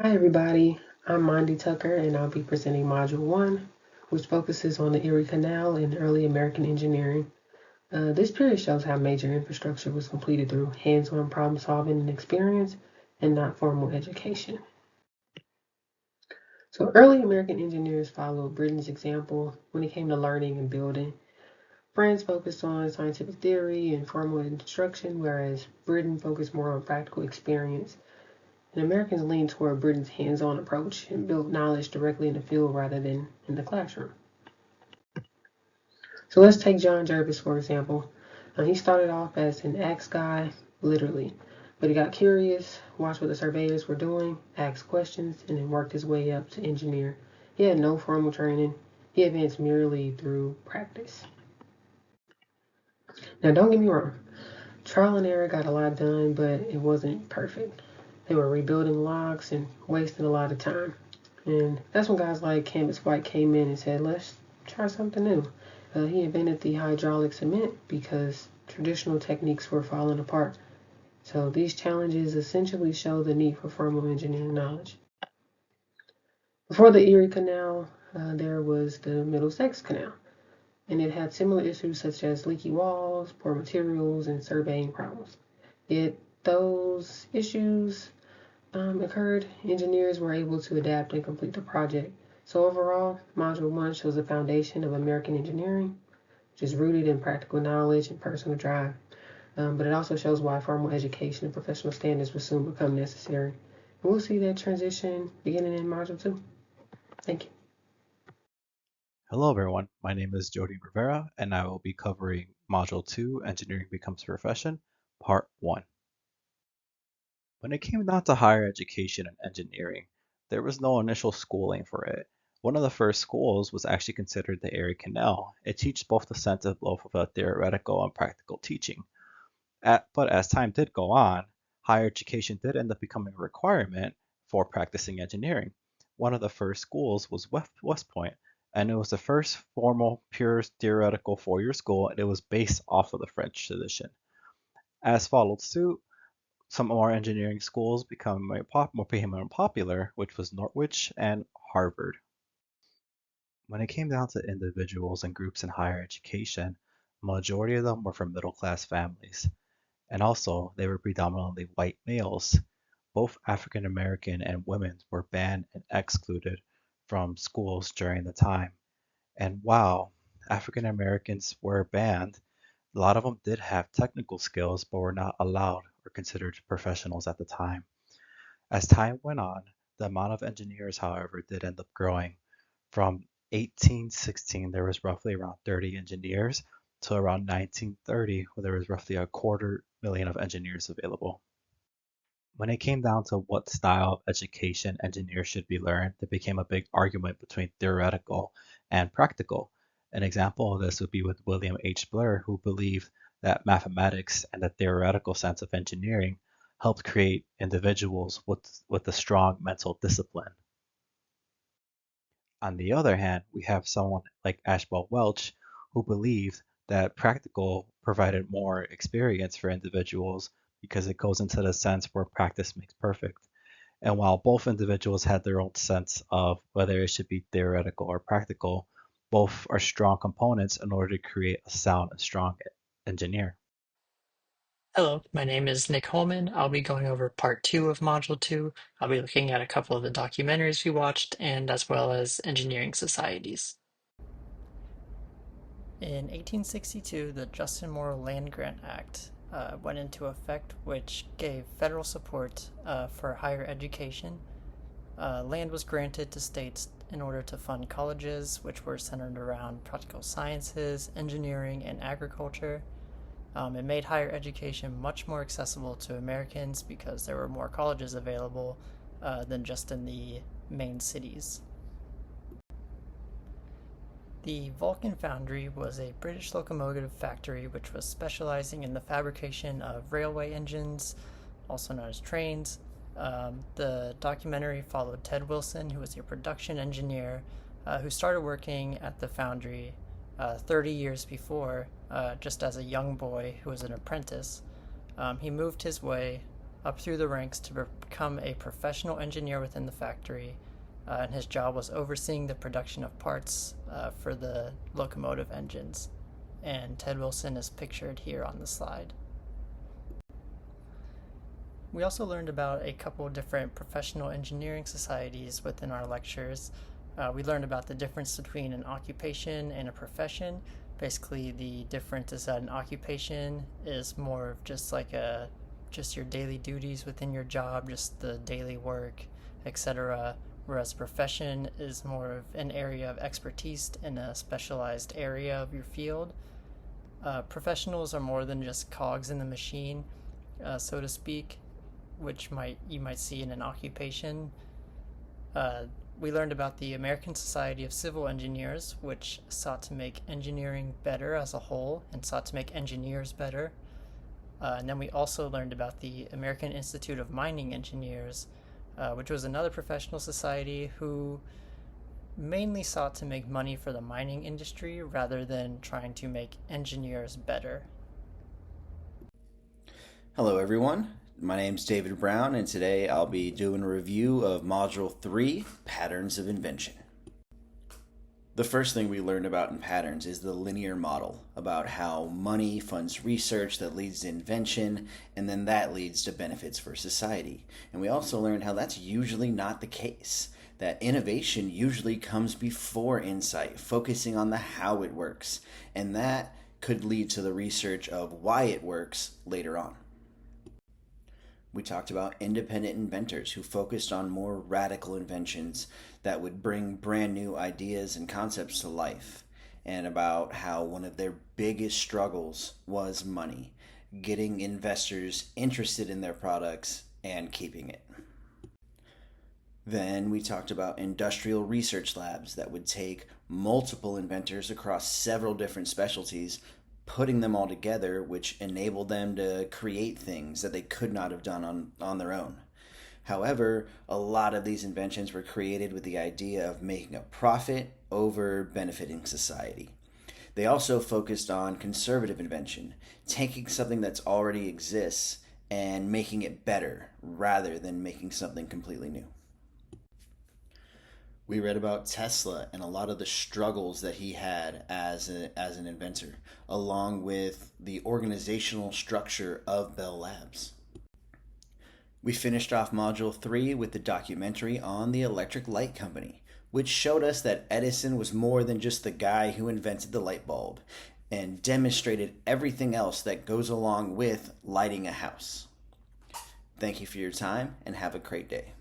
Hi everybody, I'm Mondi Tucker and I'll be presenting Module 1, which focuses on the Erie Canal and early American engineering. This period shows how major infrastructure was completed through hands-on problem solving and experience and not formal education. So early American engineers followed Britain's example when it came to learning and building. France focused on scientific theory and formal instruction, whereas Britain focused more on practical experience. And Americans leaned toward Britain's hands-on approach and built knowledge directly in the field rather than in the classroom. So let's take John Jervis, for example. He started off as an axe guy, literally, but he got curious, watched what the surveyors were doing, asked questions, and then worked his way up to engineer. He had no formal training. He advanced merely through practice. Now, don't get me wrong, trial and error got a lot done, but it wasn't perfect. They were rebuilding locks and wasting a lot of time. And that's when guys like Canvas White came in and said, let's try something new. He invented the hydraulic cement because traditional techniques were falling apart. So these challenges essentially show the need for formal engineering knowledge. Before the Erie Canal, there was the Middlesex Canal, and it had similar issues such as leaky walls, poor materials, and surveying problems. Yet those issues occurred, engineers were able to adapt and complete the project. So overall, Module 1 shows the foundation of American engineering, which is rooted in practical knowledge and personal drive. But it also shows why formal education and professional standards will soon become necessary. And we'll see that transition beginning in Module 2. Thank you. Hello everyone, my name is Jody Rivera and I will be covering Module 2, Engineering Becomes a Profession, Part 1. When it came down to higher education and engineering, there was no initial schooling for it. One of the first schools was actually considered the Erie Canal. It teaches both the sense of both of a theoretical and practical teaching. But as time did go on, higher education did end up becoming a requirement for practicing engineering. One of the first schools was West Point, and it was the first formal, pure theoretical four-year school, and it was based off of the French tradition. As followed suit, some more engineering schools became more popular, which was Norwich and Harvard. When it came down to individuals and groups in higher education, a majority of them were from middle-class families. And also, they were predominantly white males. Both African American and women were banned and excluded from schools during the time. And while African Americans were banned, a lot of them did have technical skills but were not allowed or considered professionals at the time. As time went on, the amount of engineers, however, did end up growing. From 1816, there was roughly around 30 engineers to around 1930, where there was roughly a quarter million of engineers available. When it came down to what style of education engineers should be learned, there became a big argument between theoretical and practical. An example of this would be with William H. Blair, who believed that mathematics and the theoretical sense of engineering helped create individuals with a strong mental discipline. On the other hand, we have someone like Ashbel Welch who believed that practical provided more experience for individuals because it goes into the sense where practice makes perfect. And while both individuals had their own sense of whether it should be theoretical or practical, both are strong components in order to create a sound and strong engineer. Hello, my name is Nick Holman. I'll be going over part two of module two. I'll be looking at a couple of the documentaries we watched and as well as engineering societies. In 1862, the Justin Moore Land Grant Act went into effect, which gave federal support for higher education. Land was granted to states in order to fund colleges, which were centered around practical sciences, engineering, and agriculture. It made higher education much more accessible to Americans because there were more colleges available than just in the main cities. The Vulcan Foundry was a British locomotive factory which was specializing in the fabrication of railway engines, also known as trains. The documentary followed Ted Wilson, who was a production engineer who started working at the foundry 30 years before, just as a young boy who was an apprentice. He moved his way up through the ranks to become a professional engineer within the factory, and his job was overseeing the production of parts for the locomotive engines. And Ted Wilson is pictured here on the slide. We also learned about a couple different professional engineering societies within our lectures. We learned about the difference between an occupation and a profession. Basically, the difference is that an occupation is more of just like just your daily duties within your job, just the daily work, etc. Whereas profession is more of an area of expertise in a specialized area of your field. Professionals are more than just cogs in the machine, so to speak, which you might see in an occupation. We learned about the American Society of Civil Engineers, which sought to make engineering better as a whole and sought to make engineers better. And then we also learned about the American Institute of Mining Engineers, which was another professional society who mainly sought to make money for the mining industry rather than trying to make engineers better. Hello everyone, my name's David Brown, and today I'll be doing a review of Module 3, Patterns of Invention. The first thing we learned about in patterns is the linear model, about how money funds research that leads to invention, and then that leads to benefits for society. And we also learned how that's usually not the case, that innovation usually comes before insight, focusing on the how it works, and that could lead to the research of why it works later on. We talked about independent inventors who focused on more radical inventions that would bring brand new ideas and concepts to life, and about how one of their biggest struggles was money, getting investors interested in their products and keeping it. Then we talked about industrial research labs that would take multiple inventors across several different specialties, putting them all together, which enabled them to create things that they could not have done on their own. However, a lot of these inventions were created with the idea of making a profit over benefiting society. They also focused on conservative invention, taking something that's already exists and making it better rather than making something completely new. We read about Tesla and a lot of the struggles that he had as an inventor, along with the organizational structure of Bell Labs. We finished off Module 3 with the documentary on the Electric Light Company, which showed us that Edison was more than just the guy who invented the light bulb, and demonstrated everything else that goes along with lighting a house. Thank you for your time, and have a great day.